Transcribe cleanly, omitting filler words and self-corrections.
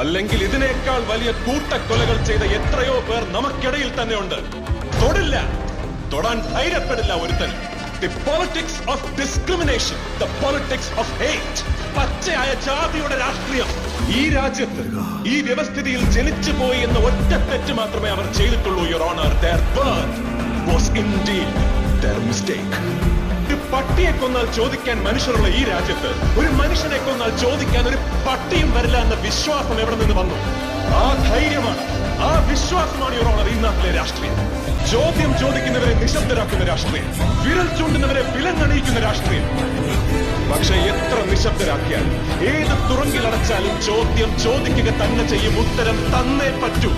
അല്ലെങ്കിൽ ഇതിനേക്കാൾ വലിയ കൂട്ടക്കൊലകൾ ചെയ്ത എത്രയോ പേർ നമുക്കിടയിൽ തന്നെയുണ്ട്. തൊടില്ല, തൊടാൻ ധൈര്യപ്പെടില്ല ഒരുത്തനും. The politics of discrimination, the politics of hate, പച്ചയായ ജാതിയുടെ രാഷ്ട്രീയം. ഈ രാജ്യത്ത് ഈ വ്യവസ്ഥിതിയിൽ ജനിച്ചു പോയി എന്ന ഒറ്റ തെറ്റ് മാത്രമേ അവർ ചെയ്തിട്ടുള്ളൂ. Your honour, their birth was indeed their mistake. ഒരു പട്ടിയെ കൊന്നാൽ ചോദിക്കാൻ മനുഷ്യരുള്ള ഈ രാജ്യത്ത് ഒരു മനുഷ്യനെ കൊന്നാൽ ചോദിക്കാൻ ഒരു പട്ടിയും വരില്ല എന്ന വിശ്വാസം എവിടെ നിന്ന് വന്നു? ആ ധൈര്യമാണ്, ആ വിശ്വാസമാണ് യുവർ ഓണർ ഈ നാട്ടിലെ രാഷ്ട്രീയം. ചോദ്യം ചോദിക്കുന്നവരെ നിശബ്ദരാക്കുന്ന രാഷ്ട്രീയം, വിരൽ ചൂണ്ടുന്നവരെ വിലങ്ങണിയിക്കുന്ന രാഷ്ട്രീയം. പക്ഷെ എത്ര നിശബ്ദരാക്കിയാൽ, ഏത് തുറങ്കിലടച്ചാലും ചോദ്യം ചോദിക്കുക തന്നെ ചെയ്യും. ഉത്തരം തന്നേ പറ്റൂ.